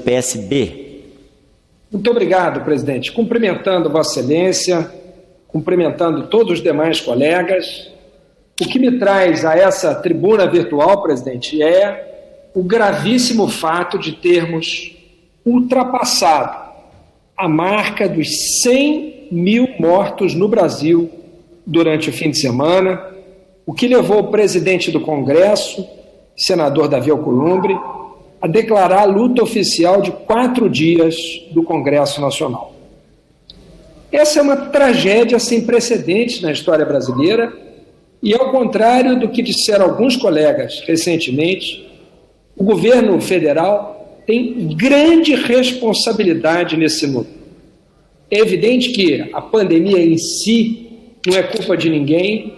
PSB. Muito obrigado, presidente. Cumprimentando Vossa Excelência, cumprimentando todos os demais colegas. O que me traz a essa tribuna virtual, presidente, é o gravíssimo fato de termos ultrapassado a marca dos 100 mil mortos no Brasil durante o fim de semana, o que levou o presidente do Congresso, senador Davi Alcolumbre, a declarar a luta oficial de 4 dias do Congresso Nacional. Essa é uma tragédia sem precedentes na história brasileira e, ao contrário do que disseram alguns colegas recentemente, o governo federal tem grande responsabilidade nesse número. É evidente que a pandemia em si não é culpa de ninguém,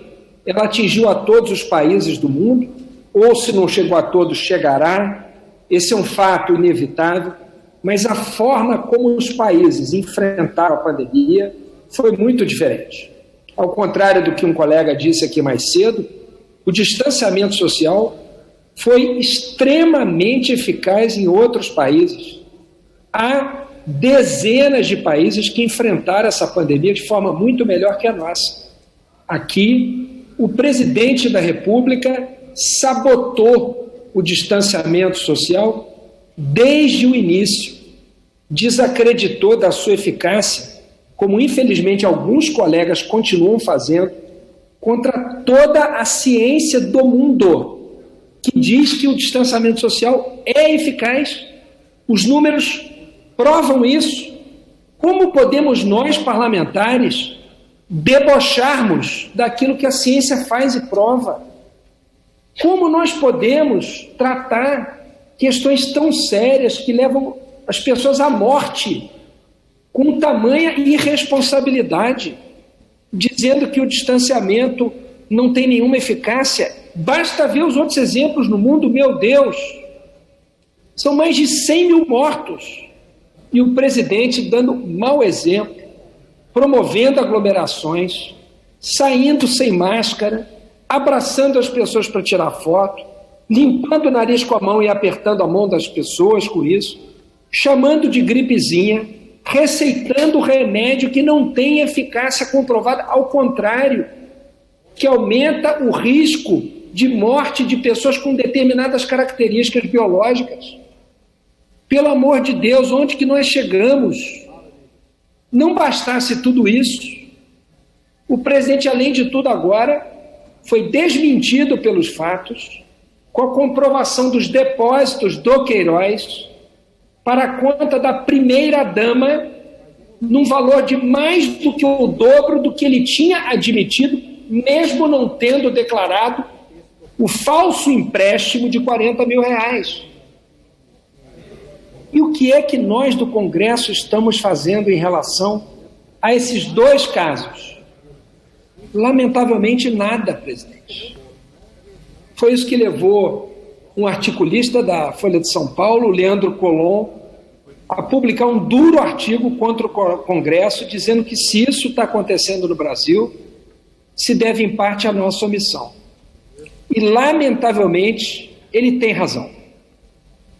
ela atingiu a todos os países do mundo, ou se não chegou a todos, chegará. Esse é um fato inevitável, mas a forma como os países enfrentaram a pandemia foi muito diferente. Ao contrário do que um colega disse aqui mais cedo, o distanciamento social foi extremamente eficaz em outros países. Há dezenas de países que enfrentaram essa pandemia de forma muito melhor que a nossa. Aqui, o presidente da República sabotou o distanciamento social desde o início, desacreditou da sua eficácia, como infelizmente alguns colegas continuam fazendo, contra toda a ciência do mundo, que diz que o distanciamento social é eficaz. Os números provam isso. Como podemos nós, parlamentares, debocharmos daquilo que a ciência faz e prova? Como nós podemos tratar questões tão sérias que levam as pessoas à morte com tamanha irresponsabilidade, dizendo que o distanciamento não tem nenhuma eficácia? Basta ver os outros exemplos no mundo, meu Deus! São mais de 100 mil mortos. E o presidente dando mau exemplo, promovendo aglomerações, saindo sem máscara, abraçando as pessoas para tirar foto, limpando o nariz com a mão e apertando a mão das pessoas com isso, chamando de gripezinha, receitando remédio que não tem eficácia comprovada, ao contrário, que aumenta o risco de morte de pessoas com determinadas características biológicas. Pelo amor de Deus, onde que nós chegamos? Não bastasse tudo isso, o presidente, além de tudo agora, foi desmentido pelos fatos, com a comprovação dos depósitos do Queiroz para a conta da primeira-dama, num valor de mais do que o dobro do que ele tinha admitido, mesmo não tendo declarado o falso empréstimo de 40 mil reais. E o que é que nós do Congresso estamos fazendo em relação a esses dois casos? Lamentavelmente nada, presidente. Foi isso que levou um articulista da Folha de São Paulo, Leandro Colom, a publicar um duro artigo contra o Congresso, dizendo que se isso está acontecendo no Brasil, se deve em parte à nossa omissão. E, lamentavelmente, ele tem razão.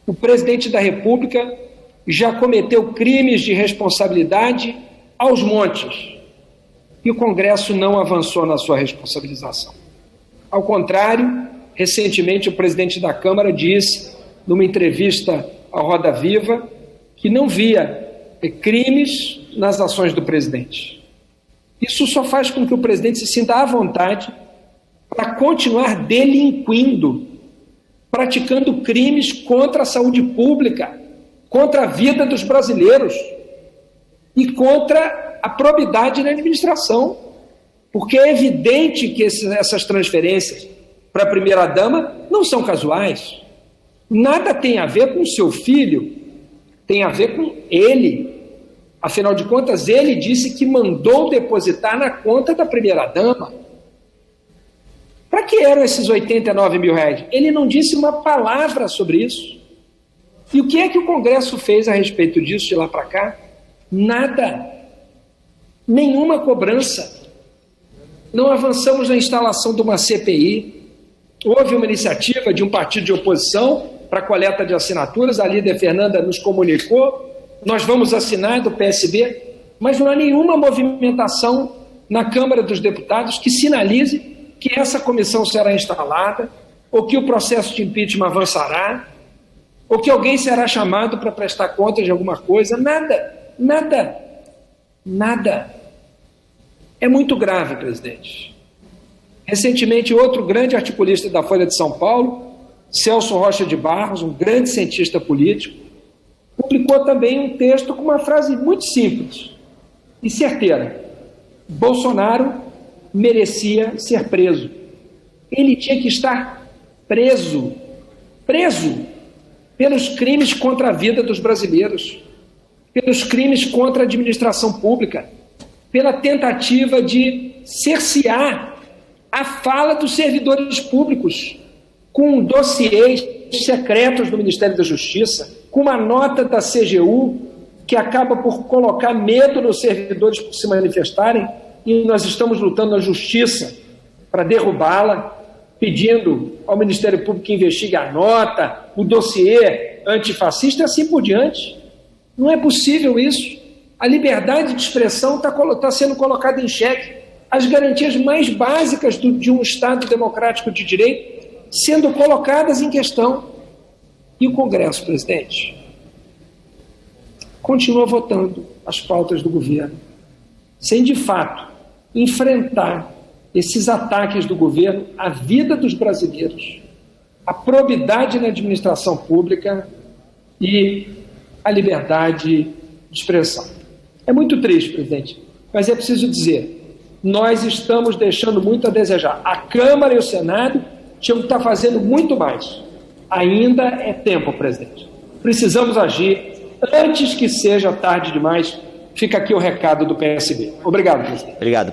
O presidente da República já cometeu crimes de responsabilidade aos montes, e o Congresso não avançou na sua responsabilização. Ao contrário, recentemente o presidente da Câmara disse, numa entrevista à Roda Viva, que não via crimes nas ações do presidente. Isso só faz com que o presidente se sinta à vontade para continuar delinquindo, praticando crimes contra a saúde pública, contra a vida dos brasileiros e contra a probidade na administração. Porque é evidente que essas transferências para a primeira-dama não são casuais. Nada tem a ver com o seu filho, tem a ver com ele. Afinal de contas, ele disse que mandou depositar na conta da primeira-dama. Para que eram esses 89 mil reais? Ele não disse uma palavra sobre isso. E o que é que o Congresso fez a respeito disso de lá para cá? Nada. Nenhuma cobrança. Não avançamos na instalação de uma CPI. Houve uma iniciativa de um partido de oposição para a coleta de assinaturas, a líder Fernanda nos comunicou, nós vamos assinar do PSB, mas não há nenhuma movimentação na Câmara dos Deputados que sinalize que essa comissão será instalada, ou que o processo de impeachment avançará, ou que alguém será chamado para prestar contas de alguma coisa. Nada, nada, nada. É muito grave, presidente. Recentemente, outro grande articulista da Folha de São Paulo, Celso Rocha de Barros, um grande cientista político, publicou também um texto com uma frase muito simples e certeira. Bolsonaro merecia ser preso. Ele tinha que estar preso pelos crimes contra a vida dos brasileiros, pelos crimes contra a administração pública, pela tentativa de cercear a fala dos servidores públicos, com dossiês secretos do Ministério da Justiça, com uma nota da CGU que acaba por colocar medo nos servidores por se manifestarem, e nós estamos lutando na Justiça para derrubá-la, pedindo ao Ministério Público que investigue a nota, o dossiê antifascista e assim por diante. Não é possível isso. A liberdade de expressão está sendo colocada em xeque. As garantias mais básicas de um Estado democrático de direito sendo colocadas em questão. E o Congresso, presidente, continua votando as pautas do governo, sem de fato enfrentar esses ataques do governo à vida dos brasileiros, à probidade na administração pública e à liberdade de expressão. É muito triste, presidente, mas é preciso dizer, nós estamos deixando muito a desejar. A Câmara e o Senado tinham que estar fazendo muito mais. Ainda é tempo, presidente. Precisamos agir antes que seja tarde demais. Fica aqui o recado do PSB. Obrigado, presidente. Obrigado.